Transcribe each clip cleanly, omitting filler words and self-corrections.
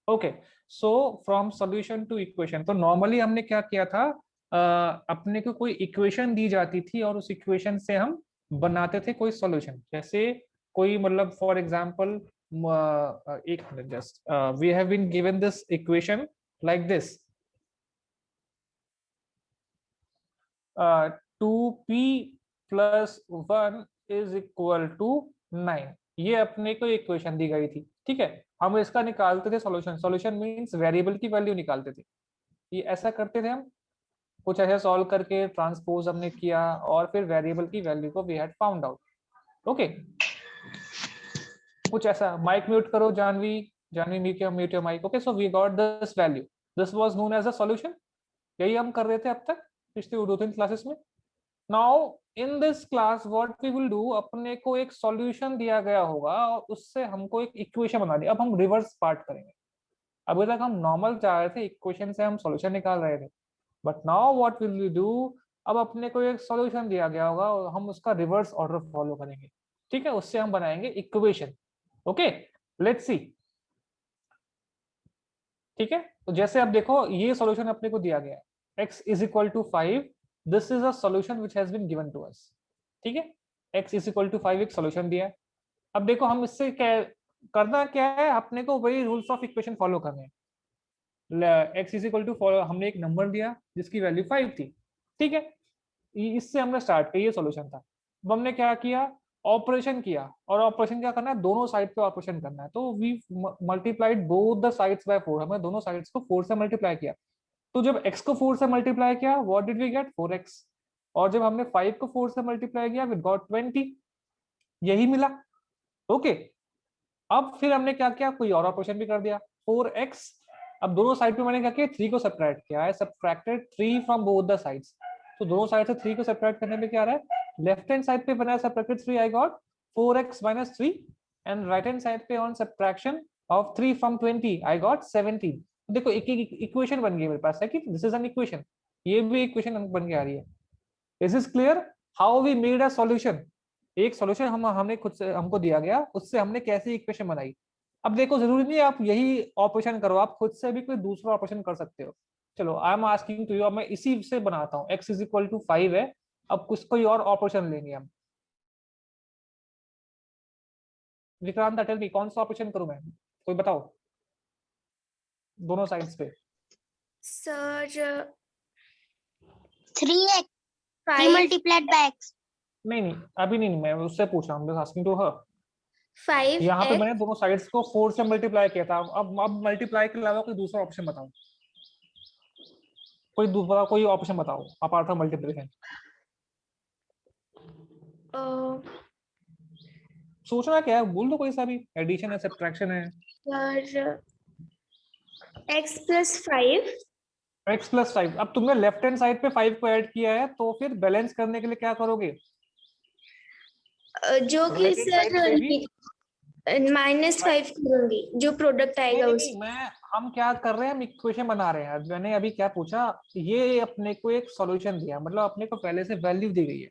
Okay, so from solution to equation, तो normally हमने क्या किया था, अपने को कोई इक्वेशन दी जाती थी और उस इक्वेशन से हम बनाते थे कोई सॉल्यूशन। जैसे कोई मतलब फॉर एग्जांपल, एक minute just, we have been given this equation like this, 2p plus 1 is equal to 9। ये अपने को इक्वेशन दी गई थी, ठीक है। हम इसका निकालते थे सॉल्यूशन, सॉल्यूशन मींस वेरिएबल की वैल्यू निकालते थे। ये ऐसा करते थे हम, कुछ ऐसे सॉल्व करके ट्रांसपोज हमने किया और फिर वेरिएबल की वैल्यू को we had found out. Okay, कुछ ऐसा। माइक म्यूट करो Jahnavi, Jahnavi mute your mic. Okay, so we got this value, this was known as a solution. यही हम कर रहे थे अब तक पिछले 2-3 क्लासेस में। Now in this class what we will do, अपने को एक सॉल्यूशन दिया गया होगा और उससे हमको एक इक्वेशन बना दी। अब हम रिवर्स पार्ट करेंगे। अभी तक हम नॉर्मल जा रहे थे, इक्वेशन से हम सॉल्यूशन निकाल रहे थे, but now what will we do, अब अपने को एक सॉल्यूशन दिया गया होगा और हम उसका रिवर्स ऑर्डर फॉलो करेंगे, ठीक है। उससे हम बनाएंगे इक्वेशन। ओके, लेट्स सी, ठीक है। तो जैसे अब देखो, ये सॉल्यूशन अपने को दिया गया है, x is equal to 5, this is a solution which has been given to us, ठीक है। x इज इक्वल टू 5 एक सॉल्यूशन दिया है। अब देखो हम इससे क्या करना, क्या है अपने को, वही रूल्स ऑफ इक्वेशन फॉलो करने हैं। x इज इक्वल टू, हमने एक नंबर दिया जिसकी वैल्यू 5 थी, ठीक है। इससे हमने स्टार्ट किया, ये सॉल्यूशन था। अब हमने क्या किया, ऑपरेशन किया, और ऑपरेशन क्या करना है, दोनों साइड पे ऑपरेशन करना है। तो we multiplied both the sides by 4, हमने दोनों साइड्स को 4 से मल्टीप्लाई किया। तो जब x को 4 से मल्टीप्लाई किया, what did we gate, 4x। और जब हमने 5 को 4 से मल्टीप्लाई किया, वी गॉट 20, यही मिला। ओके, अब फिर हमने क्या किया, कोई और ऑपरेशन भी कर दिया, 4x। अब दोनों साइड पे मैंने क्या किया, 3 को सब्ट्रैक्ट किया है, subtracted 3 from both the sides. तो दोनों साइड से 3 को सब्ट्रैक्ट करने पे क्या आ रहा है, लेफ्ट हैंड साइड पे बना है subtracted 3, I got 4x minus 3, and right hand side पे on subtraction of 3 from 20 I got 17। देखो एक एक इक्वेशन बन गई मेरे पास है कि दिस इज एन इक्वेशन, ये भी इक्वेशन बन के आ रही है। This is clear how we made a solution. एक सॉल्यूशन हमने खुद से, हमको दिया गया, उससे हमने कैसे इक्वेशन बनाई। अब देखो जरूरी नहीं है आप यही ऑपरेशन करो, आप खुद से भी कोई दूसरा ऑपरेशन कर सकते हो। चलो I am asking to you, अब मैं इसी से बनाता हूँ, x इज इक्वल टू 5 है, अब कुछ कोई और ऑपरेशन लेंगे हम। विक्रांत टेल मी, कौन सा ऑपरेशन करूं मैं, कोई बताओ, दोनों साइड्स पे। Sir 3x 3 5 multiplied by x. नहीं नहीं, अभी नहीं, मैं उससे पूछ रहा हूँ, आस्किंग टू हर। 5 यहाँ पे x मैंने दोनों साइड्स को 4 से मल्टीप्लाई किया था, अब मल्टीप्लाई के अलावा कोई दूसरा ऑप्शन बताओ, कोई दूसरा कोई ऑप्शन बताओ अपार्ट फ्रॉम मल्टीप्लिकेशन। सोचना क्या है, बोल दो कोई सा भी, एडिशन है, सब्ट्रैक्शन है। Sir x plus 5, x plus 5, अब तुमने लेफ्ट हैंड साइड पे 5 को ऐड किया है, तो फिर बैलेंस करने के लिए क्या करोगे, जो कि राइट हैंड साइड पे भी। सर -5 करूंगी, जो प्रोडक्ट नहीं आएगा नहीं उस। नहीं, हम क्या कर रहे हैं, हम इक्वेशन बना रहे हैं। मैंने अभी क्या पूछा, ये अपने को एक सॉल्यूशन दिया, मतलब अपने को पहले से वैल्यू दी गई है।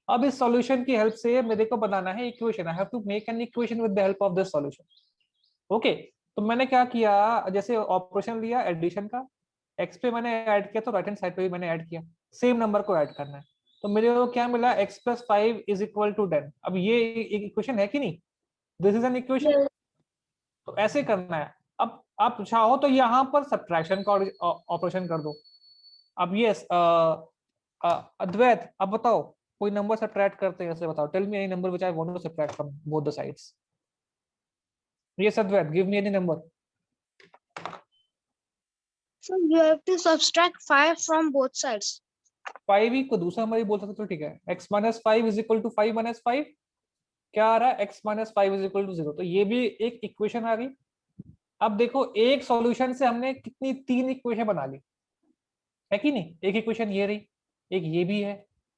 अब इस सॉल्यूशन की हेल्प से मेरे को बनाना है equation, I have to make an equation with the help of this solution. Okay, तो मैंने क्या किया, जैसे ऑपरेशन लिया एडिशन का, एक्स पे मैंने ऐड किया, तो राइट हैंड साइड पे भी मैंने ऐड किया, सेम नंबर को ऐड करना है। तो मेरे को क्या मिला, x plus 5 is equal to 10। अब ये एक इक्वेशन है कि नहीं, दिस इज एन इक्वेशन। तो ऐसे करना है। अब आप चाहो तो यहाँ पर सब्ट्रैक्शन का ऑपरेशन कर दो। अब ये अद्वैत, अब बताओ कोई नंबर सब्ट्रैक्ट करते हैं ऐसे, बताओ, tell me any number which I want to subtract from both the sides. Yes Advait, give me any number. So you have to subtract 5 from both sides. 5 ही को दूसरा नंबर ही बोल सकते, तो ठीक है, x minus 5 is equal to 5 minus 5, क्या आ रहा है, x minus 5 is equal to 0। तो ये भी एक इक्वेशन आ गई। अब देखो एक सॉल्यूशन से हमने कितनी, 3 इक्वेशन बना ली, है कि नहीं। एक इक्वेशन ये रही, एक ये भी है,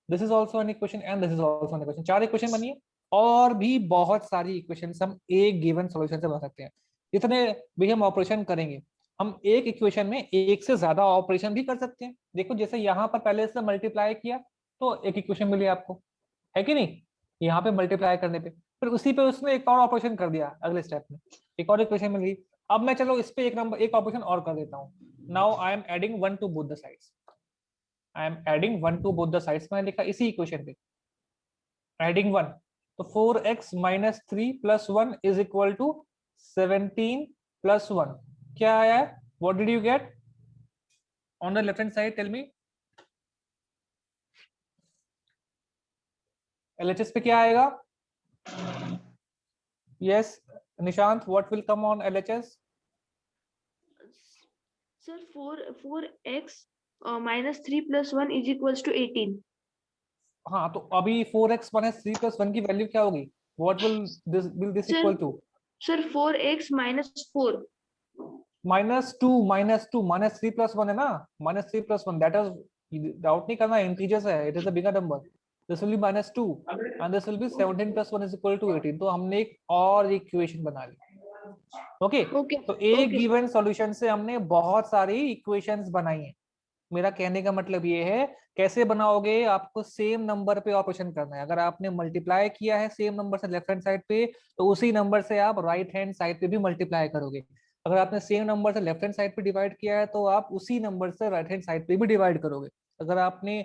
this is also an equation and this is also an equation, 4 equation बनी है। और भी बहुत सारी इक्वेशन हम एक गिवन सॉल्यूशन से बना सकते हैं। जितने भी हम ऑपरेशन करेंगे, हम एक इक्वेशन में एक से ज्यादा ऑपरेशन भी कर सकते हैं। देखो जैसे यहाँ पर पहले से मल्टीप्लाई किया तो एक इक्वेशन मिली आपको, है कि नहीं। यहाँ पे मल्टीप्लाई करने पे फिर उसी पे उसने एक और ऑपरेशन कर दिया, अगले स्टेप में एक और इक्वेशन मिल गई। अब मैं चलो इस पे एक ऑपरेशन और कर देता हूँ. Now I am adding 1 to both the sides. I am adding 1 to both the sides. मैंने लिखा इसी इक्वेशन पे एडिंग 1. तो 4x minus 3 plus 1 is equal to 17 plus 1. क्या आया है? What did you get on the left hand side? Tell me. LHS पे क्या आएगा? Yes, Nishant, what will come on LHS? Sir, 4x minus 3 plus 1 is equals to 18. हाँ, तो अभी 4x minus 3 plus 1 की वैल्यू क्या होगी? What will this Sir, equal to? Sir, 4x minus 4. minus 2 minus 3 plus 1 है ना? minus 3 plus 1, that is doubt नहीं करना, इंटीजर्स है, it is a bigger number. This will be minus 2 and this will be 17 plus 1 is equal to 18. तो हमने एक और equation बना ली. ओके, तो एक गिवन सॉल्यूशन से हमने बहुत सारी इक्वेशंस बनाई हैं. मेरा कहने का मतलब ये है, कैसे बनाओगे, आपको सेम नंबर पे ऑपरेशन करना है. अगर आपने मल्टीप्लाई किया है सेम नंबर से लेफ्ट हैंड साइड पे, तो उसी नंबर से आप राइट हैंड साइड पे भी मल्टीप्लाई करोगे. अगर आपने सेम नंबर से लेफ्ट हैंड साइड पे डिवाइड किया है, तो आप उसी नंबर से राइट हैंड साइड पे भी डिवाइड करोगे. अगर आपने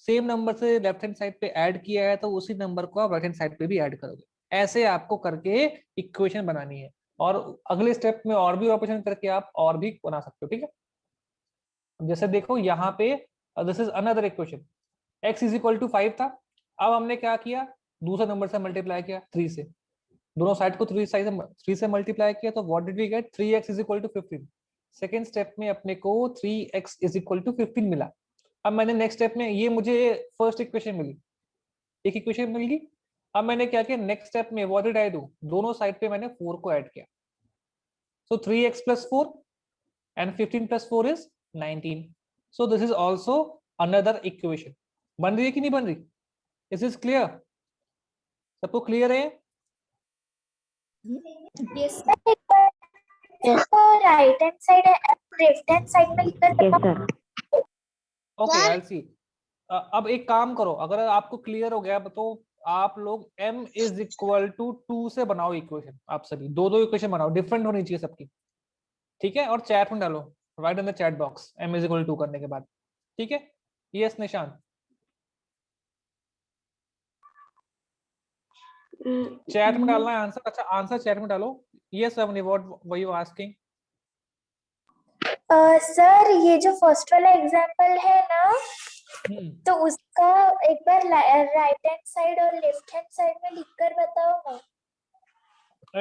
सेम नंबर से लेफ्ट हैंड साइड पे ऐड किया है, तो उसी नंबर को आप राइट हैंड साइड पे भी ऐड करोगे. ऐसे आपको करके इक्वेशन बनानी है, और अगले स्टेप में और भी ऑपरेशन करके आप और भी बना सकते हो. ठीक है, जैसे देखो यहाँ पे this is another equation. x is equal to 5 था. अब हमने क्या किया, दूसरे नंबर से मल्टीप्लाई किया 3 से. दोनों साइड को 3 से मल्टीप्लाई किया, तो what did we get? 3x is equal to 15. Second step में अपने को 3x इज इक्वल टू 15 मिला. अब मैंने नेक्स्ट स्टेप में, ये मुझे फर्स्ट इक्वेशन मिली, एक इक्वेशन मिल गई. अब मैंने क्या किया नेक्स्ट स्टेप में, व्हाट डिड आई डू? दोनों साइड पे मैंने 4 को ऐड किया. सो 3x plus 4 and 15 plus 4 is 19. So this is also another equation. बन रही है कि नहीं बन रही? Is this clear? सबको क्लियर है? Yes, sir. इसको right hand side left hand side में लिखकर बताओ. Okay, I'll see. अब एक काम करो, अगर आपको क्लियर हो गया तो आप लोग m is equal to 2 से बनाओ इक्वेशन. आप सभी दो इक्वेशन बनाओ, डिफरेंट होनी चाहिए सबकी. ठीक है, और चैट में डालो, right in the chat box, m is equal to 2 करने के बाद. ठीक है, यस निशांत, चैट में डालना है आंसर. अच्छा, आंसर चैट में डालो. Yes Avani, what were you asking? Sir, ये जो फर्स्ट वाला एग्जांपल है ना, तो उसका एक बार राइट हैंड साइड और लेफ्ट हैंड साइड में लिखकर बताओ ना.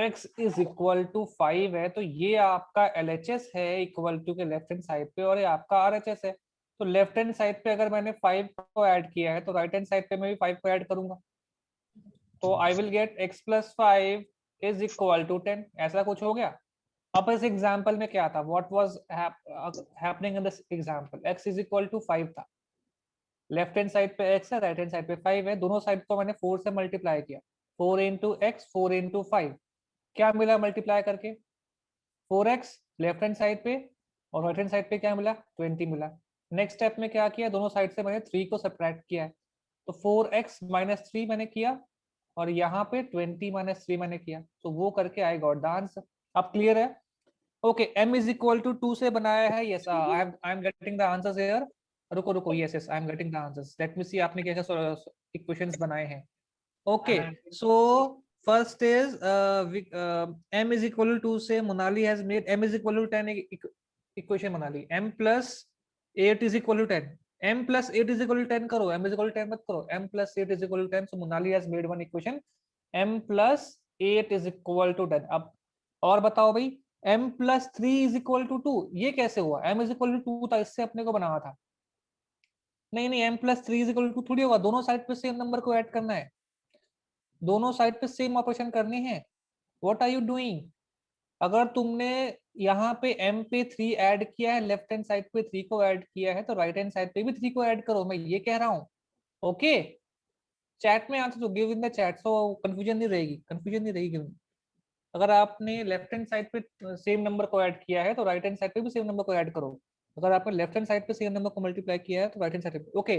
x इज इक्वल टू 5 है, तो ये आपका LHS है इक्वल टू के लेफ्ट हैंड साइड पे, और ये आपका RHS है. तो लेफ्ट हैंड साइड पे अगर मैंने 5 को ऐड किया है, तो राइट हैंड साइड पे मैं भी 5 को ऐड करूंगा. तो I will get x plus 5 is equal to 10. ऐसा कुछ हो गया. अब इस एग्जांपल में क्या था, what was happening in this example? x is equal to 5 था. लेफ्ट हैंड साइड पे x है, राइट हैंड साइड पे 5 है. दोनों साइड को मैंने 4 से मल्टीप्लाई किया. 4 into x, 4 into 5. क्या मिला मल्टीप्लाई करके? 4x लेफ्ट हैंड साइड पे, और राइट हैंड साइड पे क्या मिला? 20 मिला. नेक्स्ट स्टेप में क्या किया, दोनों साइड से मैंने 3 को सब्ट्रैक्ट किया है. तो 4x minus 3 मैंने किया, और यहाँ पे 20 minus 3 मैंने किया. तो वो करके आई गॉट द आंसर. अब क्लियर है? Okay, m is equal to 2 से बनाया है. Yes, I am getting the answers here. रुको, yes, I am getting the answers. Let me see आपने कैसे इक्वेशंस बनाए हैं. Okay, so first is m is equal to 2 से Monali has made m is equal to 10 equation बना ली. m plus 8 is equal to 10. m plus 8 is equal to 10 करो, m is equal to 10 मत करो. m plus 8 is equal to 10. So Monali has made one equation. m plus 8 is equal to 10. अब और बताओ भाई, m plus 3 is equal to 2. ये कैसे हुआ? m is equal to 2 था, इससे अपने को बनाना था. नहीं, m plus 3 is equal to 2 थोड़ी होगा. दोनों साइड पे सेम नंबर को ऐड करना है, दोनों साइड पे सेम ऑपरेशन करने हैं. What are you doing? अगर तुमने यहाँ पे m पे 3 ऐड किया है, लेफ्ट हैंड साइड पे 3 को ऐड किया है, तो राइट हैंड साइड पे भी 3 को ऐड करो. मैं ये कह रहा हूँ. ओके, चैट में आंसर तो give in the chat, so confusion नहीं रहेगी. अगर आपने लेफ्ट हैंड साइड पे सेम नंबर को ऐड किया है, तो राइट हैंड साइड पे भी सेम नंबर को ऐड करो. अगर आपने लेफ्ट हैंड साइड पे सेम नंबर को मल्टीप्लाई किया है, तो राइट हैंड साइड पे. Okay,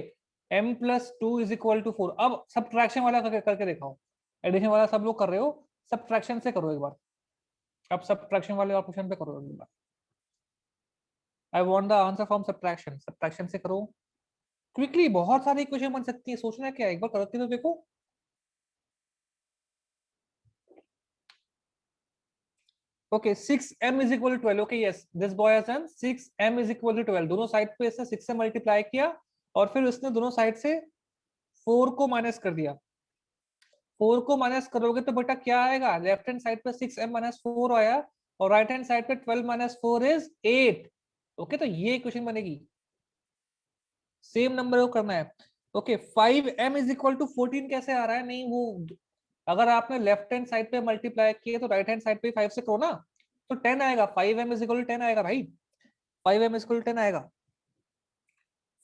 m plus 2 is equal to 4. अब सब्ट्रैक्शन वाला करके दिखाओ. एडिशन वाला सब लोग कर रहे हो, सब्ट्रैक्शन से करो एक बार. अब सब्ट्रैक्शन वाले ऑप्शन पे करो अगली बार। I want the answer from subtraction, subtraction से करो क्विकली, बहुत सारी इक्वेशन बन सकती है, सोचना क्या है, एक बार करके तो देखो। Okay 6m is equal to 12, okay yes this boy has done 6m is equal to 12, दोनों साइड पे इसने 6 से मल्टीप्लाई किया और फिर उसने दोनों साइड से 4 को माइनस कर दिया। 4 को माइनस करोगे तो बेटा क्या आएगा, लेफ्ट हैंड साइड पे 6m माइनस 4 आया और राइट हैंड साइड पे 12 माइनस 4 इज 8। ओके तो ये इक्वेशन बनेगी, सेम नंबर को करना है। Okay 5m is equal to 14 कैसे आ रहा है, नहीं वो अगर आपने लेफ्ट हैंड साइड पे मल्टीप्लाई किया तो राइट हैंड साइड पे 5 से करो ना, तो 10 आएगा, 5m इज इक्वल टू 10 आएगा भाई, 5m इज इक्वल टू 10 आएगा।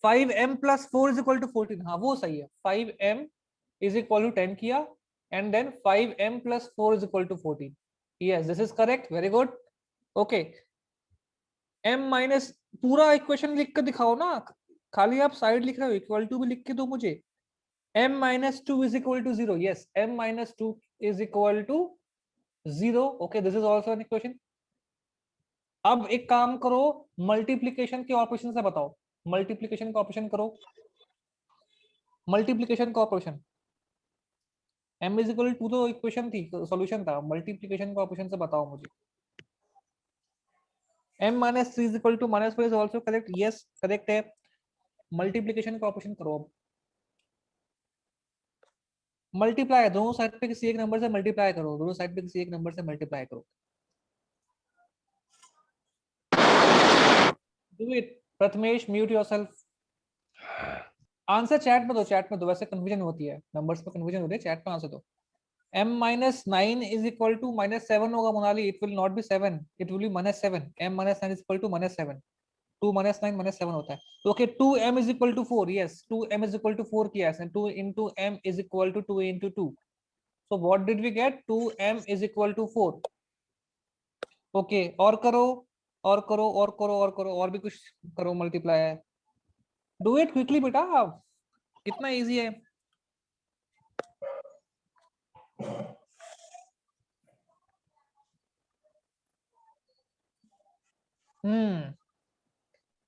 5m plus 4 is equal to 14, हाँ वो सही है, 5m इज इक्वल टू 10 किया and then 5m plus 4 is equal to 14, yes this is correct, very good. Okay m minus, पूरा equation लिख कर दिखाओ ना, खाली आप साइड लिख रहे हो, इक्वल टू भी लिख के दो मुझे। m minus 2 is equal to 0, yes m minus 2 is equal to 0, okay this is also an equation। अब एक काम करो, मल्टीप्लिकेशन के ऑपरेशन से बताओ, मल्टीप्लिकेशन का ऑपरेशन करो, मल्टीप्लिकेशन का operation, m is equal to तो इक्वेशन थी, सॉल्यूशन था, मल्टीप्लिकेशन का ऑपरेशन से बताओ मुझे। m minus 3 is equal to minus 4 is also correct, yes correct है, मल्टीप्लिकेशन का ऑपरेशन करो। अब मल्टीप्लाई, दोनों साइड पे किसी एक नंबर से मल्टीप्लाई करो, दोनों साइड पे किसी एक नंबर से मल्टीप्लाई करो, do it. Prathamesh mute yourself, answer chat में दो, चैट में दो, वैसे कंफ्यूजन होती है, नंबर्स पे कंफ्यूजन होती है, चैट में आंसर दो। m minus 9 is equal to minus 7 होगा Monali, it will not be 7, it will be minus 7, m minus 9 is equal to minus 7, 2 minus 9 minus 7 होता है, तो okay 2m is equal to 4, yes 2m is equal to 4 किया है, 2 into m is equal to 2 into 2, so what did we get, 2m is equal to 4। okay और करो और करो और करो और करो, और भी कुछ करो, मल्टीप्लाई है, डू इट क्विकली बेटा, कितना इजी है।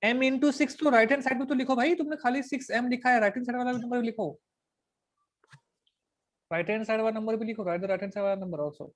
m into 6 तो राइट हैंड साइड में तो लिखो भाई, तुमने खाली 6m लिखा है, राइट हैंड साइड वाला नंबर भी लिखो, राइट हैंड साइड वाला नंबर भी लिखो, राइट हैंड साइड वाला नंबर आल्सो।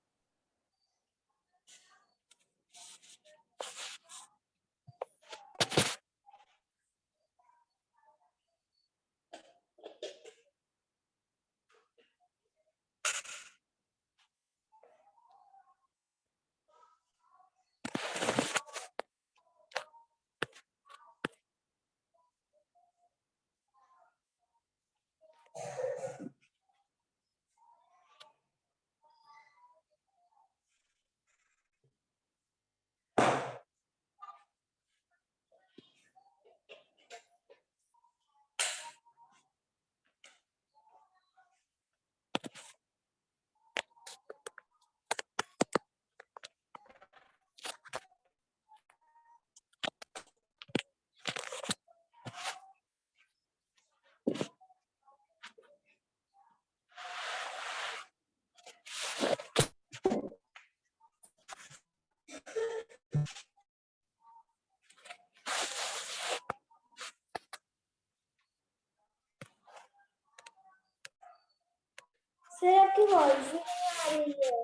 सर आपकी वॉइस ही नहीं आ रही है।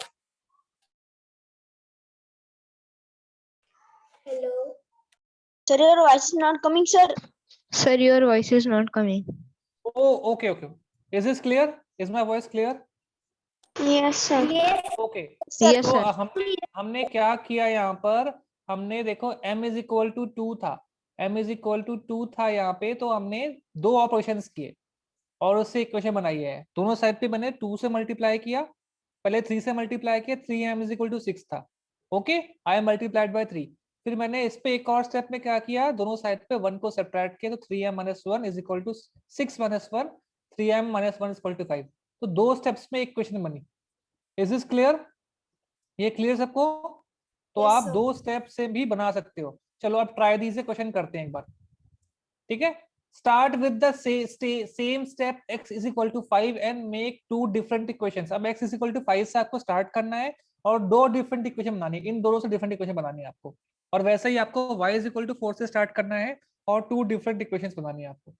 Hello Sir, your voice is not coming, sir. Sir, your voice is not coming. oh okay okay, is this clear, is my voice clear? Yes, sir. Yes okay Sir, Yes, तो sir. हमने क्या किया यहाँ पर, हमने देखो m is equal to 2 था, m is equal to 2 था यहाँ पे, तो हमने दो ऑपरेशंस किए और उससे इक्वेशन बनाई है, दोनों साइड पे मैंने 2 से मल्टीप्लाई किया, पहले 3 से मल्टीप्लाई किया, 3m is equal to 6 था, ओके आई मल्टीप्लाइड बाय 3, फिर मैंने इस पे एक और स्टेप में क्या किया, दोनों साइड पे 1 को सब्ट्रैक्ट किया, तो 3m minus 1 is equal to 6 minus 1, 3m minus 1 is equal to 5, तो दो स्टेप्स में इक्वेशन बनी। इज दिस क्लियर, ये क्लियर सबको? तो Yes, आप sir. दो स्टेप से भी बना सकते हो। चलो अब ट्राई दीजिए, क्वेश्चन करते हैं एक बार, ठीक है। Start with the same step x is equal to 5 and make two different equations। अब x is equal to 5 से आपको स्टार्ट करना है और दो डिफरेंट इक्वेशन बनानी है, इन दोनों से डिफरेंट इक्वेशन बनानी है आपको। और वैसे ही आपको y इज इक्वल टू 4 से स्टार्ट करना है और टू डिफरेंट इक्वेशंस बनानी है आपको।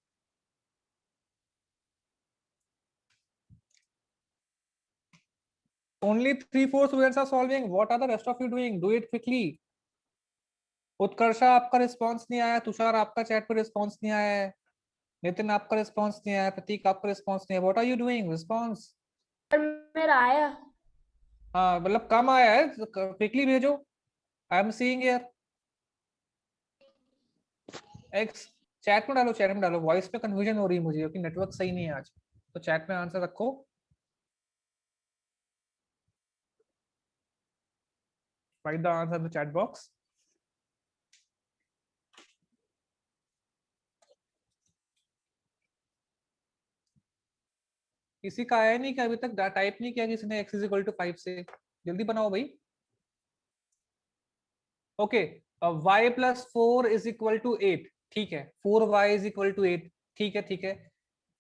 Only 3/4 students are solving. What are the rest of you doing? Do it quickly. Utkarsha आपका रिस्पांस नहीं आया, तुषार आपका चैट पे रिस्पांस नहीं आया है, नितिन आपका रिस्पांस नहीं आया, प्रतीक आपका रिस्पांस नहीं है। What are you doing? Response मेरा आया। हाँ मतलब कम आया है, क्विकली भेजो। I am seeing here X. Chat में डालो, चैट में डालो। वॉइस पे कंफ्यूजन हो रही है मुझे क्योंकि नेटवर्क सही नहीं है आज, तो चैट में आंसर रखो। Right the answer in the chat box. किसी का आया नहीं क्या अभी तक? टाइप नहीं किया किसी ने x इज इक्वल टू 5 से? जल्दी बनाओ भाई। Okay, y plus 4 is equal to 8, ठीक है। 4y इज इक्वल टू 8, ठीक है ठीक है।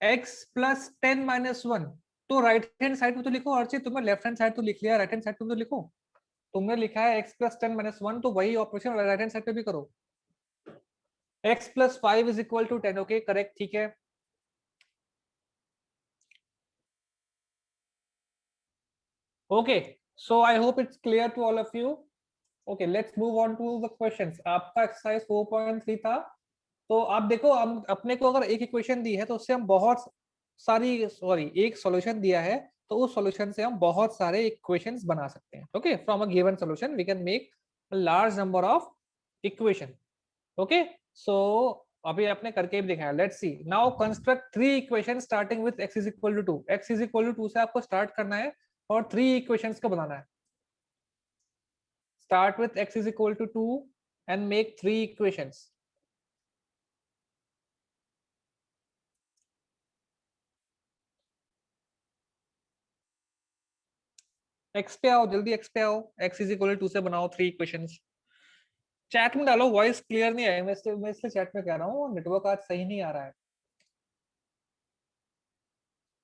x प्लस 10 माइनस 1, तो राइट हैंड साइड में तो लिखो अर्चित, तुमने लेफ्ट हैंड साइड तो लिख लिया, राइट हैंड साइड में तो लिखो। तुमने लिखा है x प्लस 10 माइनस 1, तो वही ऑपरेशन राइट हैंड साइड पे भी करो। x plus 5 is equal to 10, okay correct, ठीक है। Okay, so I hope it's clear to all of you. Okay, let's move on to the questions. आपका exercise 4.3 था। तो आप देखो, हम अपने को अगर एक इक्वेशन दी है तो उससे हम बहुत सारी, सॉरी एक सॉल्यूशन दिया है तो उस सॉल्यूशन से हम बहुत सारे इक्वेशंस बना सकते हैं। Okay, from a given solution we can make a large number of equation. Okay, so अभी आपने करके भी दिखाया। Let's see now construct three equation starting with x is equal to 2। x is equal to 2 से आपको start करना है और थ्री इक्वेशंस को बनाना है। Start with x is equal to 2 and make three equations. x पे आओ, जल्दी x पे आओ। x is equal to 2 से बनाओ थ्री इक्वेशंस। चैट में डालो, वॉइस क्लियर नहीं है, मैं इसलिए चैट में कह रहा हूँ, नेटवर्क आज सही नहीं आ रहा है।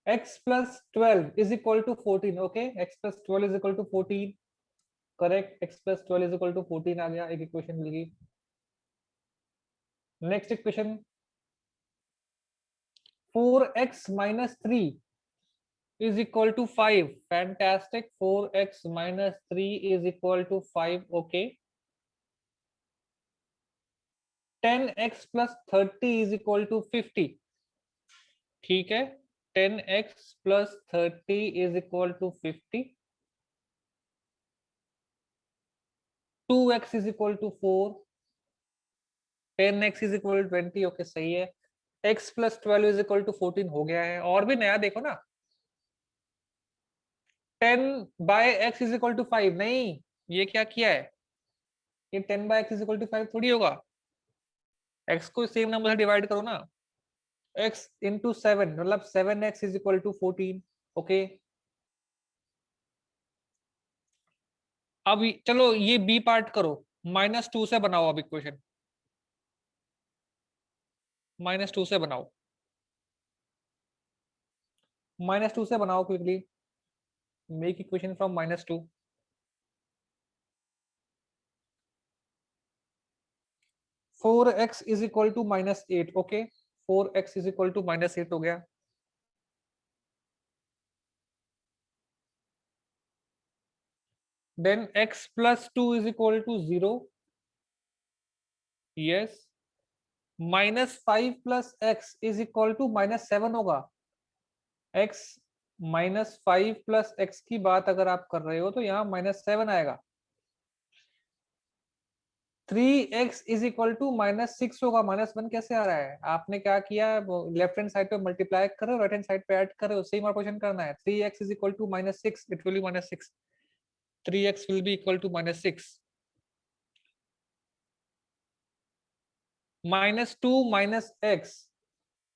x plus 12 is equal to 14, okay? x plus 12 is equal to 14, correct? x plus 12 is equal to 14 आ गया, एक इक्वेशन मिल गई। Next equation 4x minus 3 is equal to 5. Fantastic. 4x minus 3 is equal to 5. Okay. 10x plus 30 is equal to 50. ठीक है, 10x plus 30 is equal to 50. 2x is equal to 4. 10x is equal to 20. Okay, सही है। x plus 12 is equal to 14 हो गया है। और भी नया देखो ना, 10 by x is equal to 5। नहीं, ये क्या किया है? ये 10 by x is equal to 5 थोड़ी होगा। x को सेम नंबर से डिवाइड करो ना। x into 7 मतलब 7x is equal to 14। Okay, अब चलो ये b पार्ट करो, -2 से बनाओ अब इक्वेशन। -2 से बनाओ, -2 से बनाओ quickly. Make equation from -2। 4x is equal to -8। Okay, 4x is equal to -8 हो गया। Then x plus 2 is equal to 0। yes। -5 plus x is equal to -7 होगा। x -5 plus x की बात अगर आप कर रहे हो तो यहाँ -7 आएगा। 3x is equal to -6 होगा। -1 कैसे आ रहा है? आपने क्या किया, लेफ्ट हैंड साइड पे मल्टीप्लाई कर रहे हो, राइट हैंड साइड पे ऐड कर रहे हो, सेम ऑपरेशन करना है। 3x is equal to -6, it will be -6। 3x will be equal to -6। -2 minus x,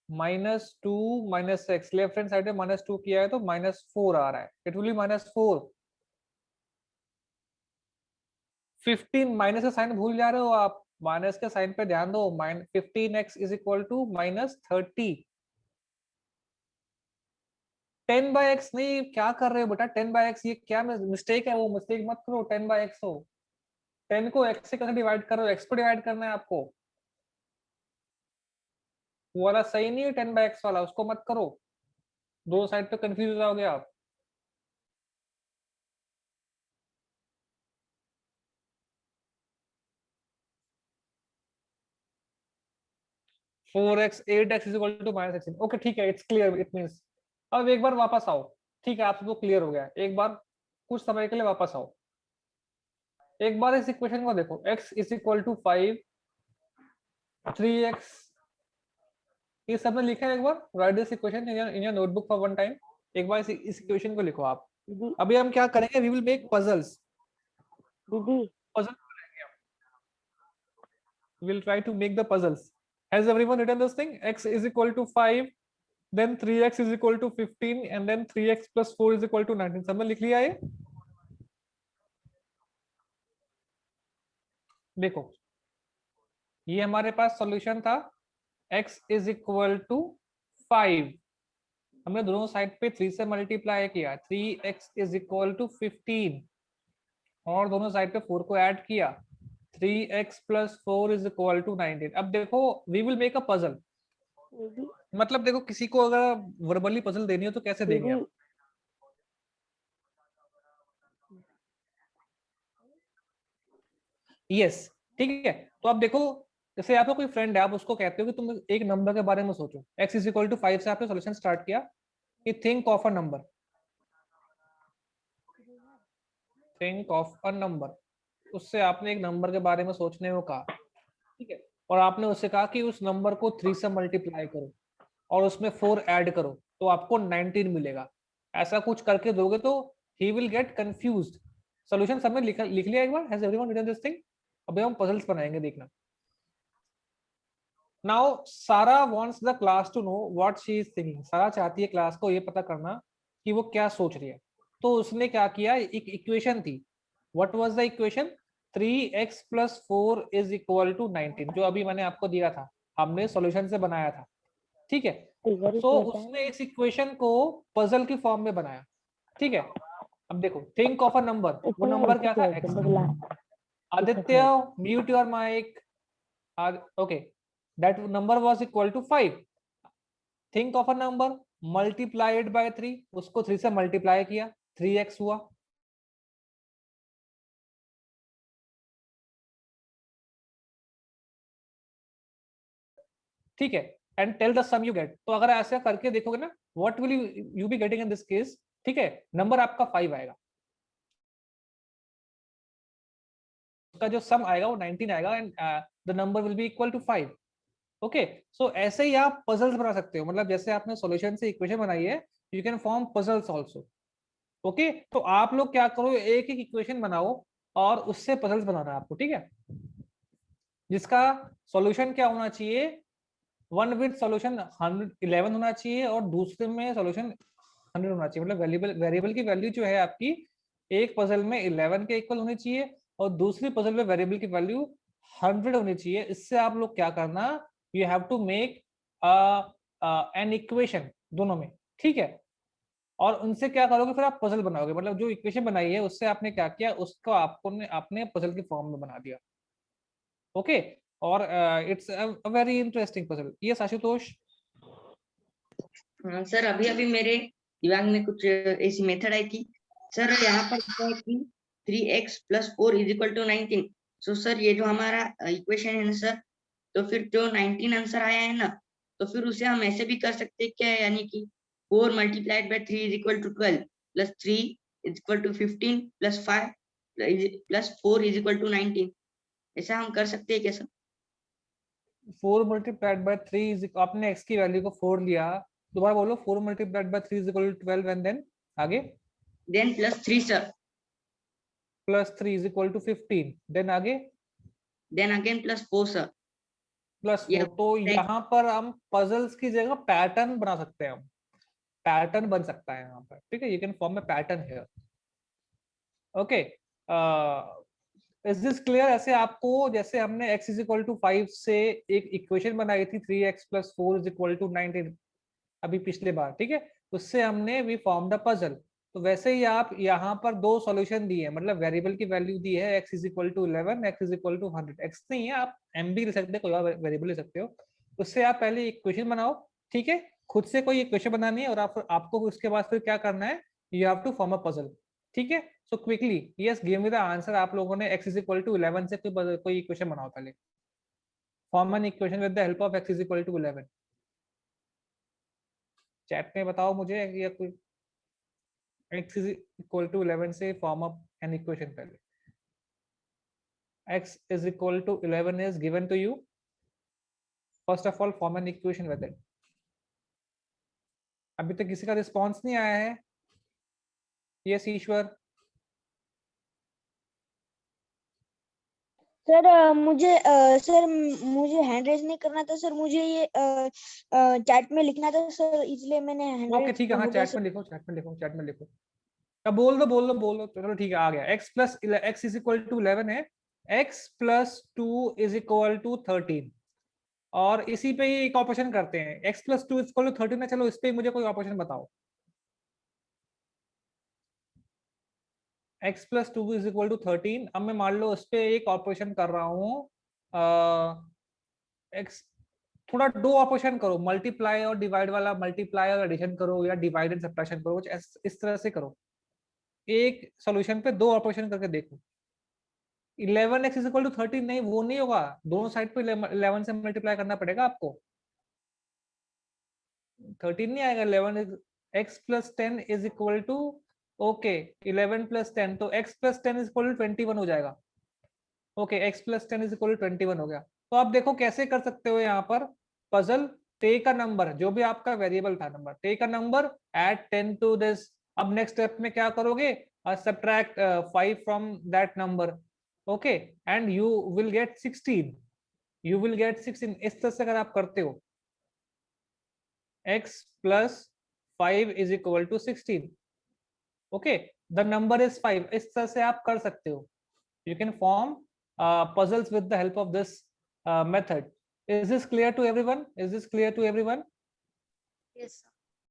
-2 minus x, left hand side पे -2 किया है तो -4 आ रहा है। It will be -4। 15 माइनस का साइन भूल जा रहे हो आप, माइनस के साइन पे ध्यान दो। 15x is equal to -30। 10/x नहीं, क्या कर रहे हो बेटा? 10/x ये क्या मिस्टेक है? वो मिस्टेक मत करो। 10/x हो, 10 को x से कैसे डिवाइड कर रहे हो? x को डिवाइड करना है आपको। वो वाला सही नहीं है 10/x वाला, उसको मत करो। दो साइड पे कंफ्यूज हो जाओगे आप। Four x 8x is equal to -16। Okay ठीक है, इट्स क्लियर, इट मींस। अब एक बार वापस आओ, ठीक है, आप सबको क्लियर हो गया। एक बार कुछ समय के लिए वापस आओ, एक बार इस इक्वेशन को देखो। x is equal to 5, 3x, ये सब में लिखा है। एक बार write this equation in your notebook for one time. एक बार इस इक्वेशन को लिखो आप। दीदी अभी हम क्या करेंगे? We will make puzzles. दीदी पजल करेंगे हम। We'll try to make the puzzles. Has everyone written this thing? X is equal to 5, then 3x is equal to 15, and then 3x plus 4 is equal to 19. सबने लिख लिया है? देखो, ये हमारे पास सॉल्यूशन था। x is equal to 5, हमने दोनों साइड पे 3 से मल्टीप्लाई किया। 3x is equal to 15, और दोनों साइड पे 4 को ऐड किया। 3x plus 4 is equal to 19. अब देखो, we will make a puzzle. दीदी मतलब देखो, किसी को अगर वर्बली पजल देनी हो तो कैसे देंगे आप? यस, ठीक है। तो आप देखो, जैसे आपका कोई फ्रेंड है, आप उसको कहते हो कि तुम एक नंबर के बारे में सोचो। x इज इक्वल टू 5 से आपने सॉल्यूशन स्टार्ट किया कि think of a number, think of a number. उससे आपने एक नंबर के बारे में सोचने को कहा, ठीक है, और आपने उससे कहा कि उस नंबर को 3 से मल्टीप्लाई करो और उसमें 4 ऐड करो तो आपको 19 मिलेगा। ऐसा कुछ करके दोगे तो he will get confused. Solution सबने लिख लिया एक बार? Has everyone written this thing? अभी हम पजल्स बनाएंगे, देखना। Now Sara wants the class to know what she is thinking. Sara चाहती है क्लास को ये पता करना कि वो क्या सोच रही है। तो उसने क्या किया, एक इक्वेशन थी। What was the equation? 3x plus 4 is equal to 19, जो अभी मैंने आपको दिया था, हमने सॉल्यूशन से बनाया था, ठीक है। सो उसने इस इक्वेशन को पजल की फॉर्म में बनाया, ठीक है। अब देखो, थिंक ऑफ अ नंबर। वो नंबर क्या था? x। Aditya, mute your mic. Okay, that number was equal to 5। Think of a number multiplied by 3, उसको 3 से मल्टीप्लाई किया, 3x हुआ। ठीक है, and tell the sum you get. तो अगर ऐसा करके देखोगे ना, what will you be getting in this case, ठीक है, नंबर आपका 5 आएगा, उसका जो सम आएगा वो 19 आएगा, and the number will be equal to 5। Okay, so ऐसे ही आप पजल्स बना सकते हो। मतलब जैसे आपने सॉल्यूशन से इक्वेशन बनाई है, you can form puzzles also. Okay, तो आप लोग क्या करो, एक एक इक्वेशन बनाओ और उससे पजल्स बनाना है आपको, ठीक है, जिसका सॉल्यूशन क्या होना चाहिए, वन विद सॉल्यूशन 111 होना चाहिए और दूसरे में सॉल्यूशन 100 होना चाहिए। मतलब वेरिएबल की वैल्यू जो है आपकी, एक पजल में 11 के इक्वल होनी चाहिए और दूसरी पजल में वेरिएबल की वैल्यू 100 होनी चाहिए। इससे आप लोग क्या करना, you have to make an equation दोनों में, ठीक है, और उनसे क्या करोगे, फिर आप पजल बनाओगे। मतलब जो इक्वेशन बनाई है उससे आपने क्या किया, उसको आपने पजल की फॉर्म में बना दिया। ओके, और it's a very interesting puzzle. Yes Ashutosh. हाँ सर, अभी अभी मेरे दिमाग में कुछ ऐसी मेथड आई थी सर। यहाँ पर लिखा है कि 3x plus 4 is equal to 19। So sir, ये जो हमारा इक्वेशन है ना सर, तो फिर जो 19 आंसर आया है ना, तो फिर उसे हम ऐसे भी कर सकते हैं क्या, यानी कि 4 multiplied by 3 is equal to 12 plus 3 is equal to 15 plus 5 plus 4 is equal to 19। ऐसा हम कर सकते हैं क्या सर? 4 multiplied by 3 is, आपने x की वैल्यू को 4 लिया, दोबारा बोलो। 4 multiplied by 3 is equal to 12 and then आगे then plus 3 sir, plus 3 is equal to 15, then आगे then again plus 4 sir. Plus 4। तो यहाँ पर हम पजल्स की जगह पैटर्न बना सकते हैं, हम पैटर्न बन सकता है यहाँ पर, ठीक है। You can form a pattern here. Okay, is this clear? ऐसे आपको, जैसे हमने x इज इक्वल टू 5 से एक इक्वेशन बनाई थी 3x plus 4 is equal to 19 अभी पिछले बार, ठीक है। उससे हमने वी फॉर्म द पजल। तो वैसे ही आप यहाँ पर दो सॉल्यूशन दिए हैं, मतलब वेरिएबल की वैल्यू दी है x is equal to 11, x is equal to 100। x नहीं है, आप m भी ले सकते हैं, कोई और वेरिएबल ले सकते हो। उससे आप पहले इक्वेशन बनाओ, ठीक है, खुद से कोई इक्वेशन बनानी है, और आपको उसके बाद फिर क्या करना है, you have to form a puzzle, ठीक है। So quickly yes give me the answer. आप लोगों ने x इज इक्वल टू 11 से कोई इक्वेशन बनाओ पहले। Form an equation with the help of x is equal to 11। Chat में बताओ मुझे, या कोई x is equal to 11 से फॉर्म अप एन इक्वेशन पहले। x is equal to 11 is given to you. First of all, form an equation with it. अभी तक किसी का रिस्पॉन्स नहीं आया है? यस ईश्वर। सर मुझे हैंड रेज नहीं करना था सर, मुझे ये चैट में लिखना था सर, इसलिए मैंने हैंड ओके रेज ठीक है, हाँ चैट में लिखो, चैट में लिखो, चैट में लिखो। अब बोल दो, चलो ठीक है, आ गया। x इज इक्वल टू 11 है, x plus 2 is equal to 13, और इसी पे ही एक ऑपरेशन करते हैं। x plus 2 is equal to 13 है, चलो इस पे मुझे कोई ऑपरेशन बताओ। x plus 2 is equal to 13। अब मैं मान लो उस पे एक ऑपरेशन कर रहा हूँ, x थोड़ा दो ऑपरेशन करो, मल्टीप्लाई और डिवाइड वाला, मल्टीप्लाई और एडिशन करो, या डिवाइड एंड सब्ट्रैक्शन करो, कुछ इस तरह से करो। एक सॉल्यूशन पे दो ऑपरेशन करके देखो। 11x इज इक्वल टू 13 नहीं, वो नहीं होगा, दोनों साइड पे 11 से मल्टीप्लाई करना पड़ेगा आपको। 13 नहीं आएगा। 11 x plus 10 is equal to, okay 11 plus 10, तो x plus 10 is equal to 21 हो जाएगा। Okay x plus 10 is equal to 21 हो गया। तो आप देखो कैसे कर सकते हो यहाँ पर पजल। टेक अ नंबर, जो भी आपका वेरिएबल था number, take a number, add 10 to this. अब नेक्स्ट स्टेप में क्या करोगे, subtract 5 from that number, okay, and you will get 16, you will get 16। इस तरह से अगर आप करते हो, x plus 5 is equal to 16, okay, the number is 5। इस तरह से आप कर सकते हो। You can form puzzles with the help of this method. Is this clear to everyone? Is this clear to everyone? Yes, sir.